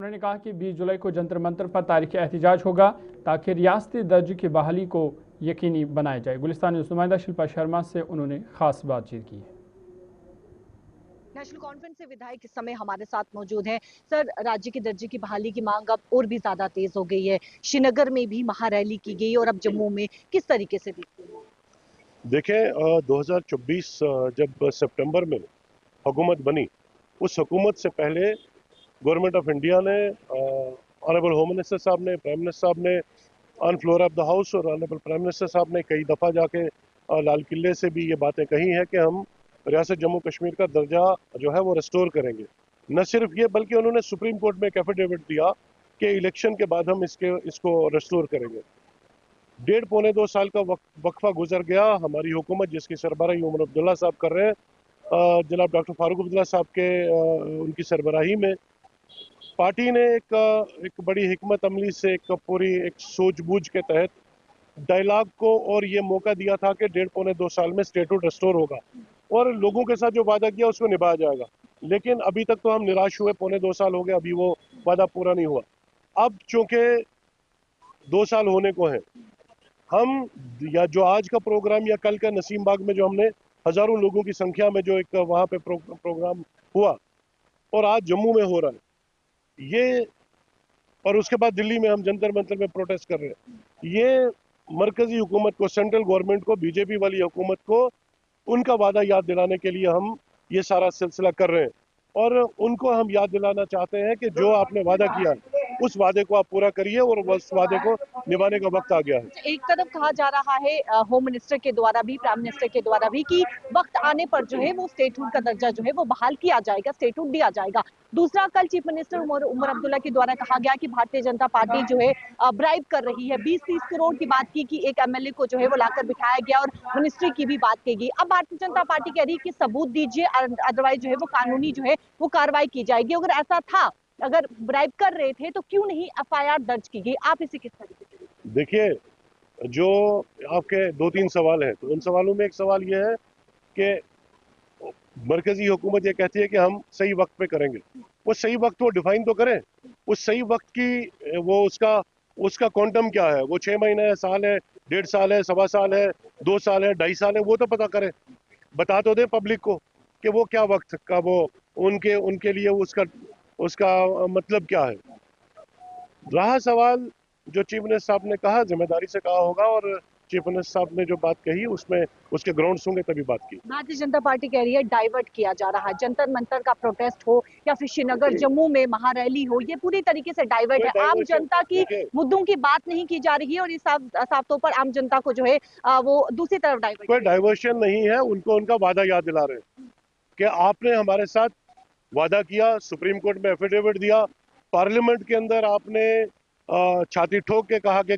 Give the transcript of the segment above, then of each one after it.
उन्होंने कहा कि 20 जुलाई को जंतर मंतर पर तारीख एहतजाज होगा ताकि रियासती दर्ज की बहाली को यकीनी बनाया जाए। गुलिस्तान न्यूज़ नुमाइंदा शिल्पा शर्मा से उन्होंने खास बातचीत की है। नेशनल कॉन्फ्रेंस से विधायक इस समय हमारे साथ मौजूद हैं। सर, राज्य के दर्जे की बहाली की मांग अब और भी ज्यादा तेज हो गई है। श्रीनगर में भी महारैली की गई और अब जम्मू में किस तरीके से देखते हैं? देखें, 2024 जब सितंबर में हुकूमत बनी, उस हुकूमत से पहले गवर्नमेंट ऑफ इंडिया ने, ऑनरेबल होम मिनिस्टर साहब ने, प्राइम मिनिस्टर साहब ने on floor of the house और ऑनरेबल प्राइम मिनिस्टर साहब ने कई दफ़ा जाके लाल किले से भी ये बातें कही हैं कि हम रियासत जम्मू कश्मीर का दर्जा जो है वो रेस्टोर करेंगे। न सिर्फ ये बल्कि उन्होंने सुप्रीम कोर्ट में एक एफिडेविट दिया कि इलेक्शन के बाद हम इसको रेस्टोर करेंगे। 1.5-2 साल का वक्फा गुजर गया। हमारी हुकूमत जिसकी सरबराही उमर अब्दुल्ला साहब कर रहे हैं, जनाब डॉक्टर फारूक अब्दुल्ला साहब के उनकी सरबराही में पार्टी ने एक बड़ी हिकमत अमली से एक सूझबूझ के तहत डायलॉग को और ये मौका दिया था कि 1.5-2 साल में स्टेटूट रेस्टोर होगा और लोगों के साथ जो वादा किया उसको निभाया जाएगा। लेकिन अभी तक तो हम निराश हुए, 1.5-2 साल हो गए, अभी वो वादा पूरा नहीं हुआ। अब चूंकि 2 साल होने को है, हम या जो आज का प्रोग्राम या कल का नसीम बाग में जो हमने हजारों लोगों की संख्या में जो एक वहाँ पे प्रोग्राम हुआ और आज जम्मू में हो रहा है ये, और उसके बाद दिल्ली में हम जंतर मंतर में प्रोटेस्ट कर रहे हैं, ये मरकजी हुकूमत को, सेंट्रल गवर्नमेंट को, बीजेपी वाली हुकूमत को उनका वादा याद दिलाने के लिए हम ये सारा सिलसिला कर रहे हैं और उनको हम याद दिलाना चाहते हैं कि जो आपने वादा किया उस वादे को आप पूरा करिए और उस वादे को निभाने का वक्त आ गया है। एक तरफ कहा जा रहा है होम मिनिस्टर के द्वारा भी, प्राइम मिनिस्टर के द्वारा भी, कि वक्त आने पर जो है वो स्टेटहुड का दर्जा जो है वो बहाल किया जाएगा, स्टेटहुड दिया जाएगा। दूसरा, कल चीफ मिनिस्टर उमर अब्दुल्ला के द्वारा कहा गया कि भारतीय जनता पार्टी जो है ब्राइब कर रही है। 20-30 करोड़ की बात की कि एक एमएलए को जो है वो लाकर बिठाया गया और मिनिस्ट्री की भी बात की गई। अब भारतीय जनता पार्टी कह रही है कि सबूत दीजिए, अदरवाइज जो है वो कानूनी जो है वो कार्रवाई की जाएगी। अगर ऐसा था, अगर ब्राइब कर रहे थे तो क्यों नहीं एफआईआर दर्ज की गई? आप इसे किस तरीके से? देखिए, जो आपके 2-3 सवाल हैं, तो उन सवालों में एक सवाल ये है कि मरकजी हुकूमत ये कहती है कि हम सही वक्त पे करेंगे। वो सही वक्त वो डिफाइन तो करें। उस सही वक्त की वो उसका क्वांटम क्या है? वो 6 महीने है, साल है, 1.5 साल है, 1.25 साल है, 2 साल है, 2.5 साल है, वो तो पता करें। बता तो दें पब्लिक को कि वो क्या वक्त का वो उनके लिए उसका मतलब क्या है। रहा सवाल जो चीफ मिनिस्टर साहब ने कहा, जिम्मेदारी से कहा होगा और चीफ मिनिस्टर साहब ने जो बात कही उसमें उसके ग्राउंड होंगे तभी बात की। भारतीय जनता पार्टी कह रही है डाइवर्ट किया जा रहा है, जंतर मंतर का प्रोटेस्ट हो या फिर श्रीनगर जम्मू में महारैली हो, ये पूरी तरीके से डाइवर्ट है। आम जनता की मुद्दों की बात नहीं की जा रही है और इस साफ तौर पर आम जनता को जो है वो दूसरी तरफ डाइवर्ट। कोई डाइवर्शन नहीं है, उनको उनका वादा याद दिला रहे हैं कि आपने हमारे साथ वादा किया, सुप्रीम कोर्ट में एफिडेविट दिया, पार्लियामेंट के अंदर आपने छाती ठोक के कहा कि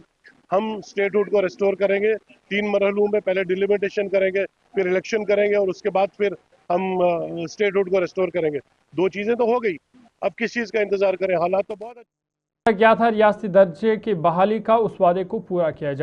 हम स्टेटहुड को रेस्टोर करेंगे। 3 मरहलों में पहले डिलिमिटेशन करेंगे, फिर इलेक्शन करेंगे और उसके बाद फिर हम स्टेटहुड को रेस्टोर करेंगे। 2 चीजें तो हो गई, अब किस चीज का इंतजार करें? हालात तो बहुत क्या था रियासती दर्जे की बहाली का, उस वादे को पूरा किया जाए।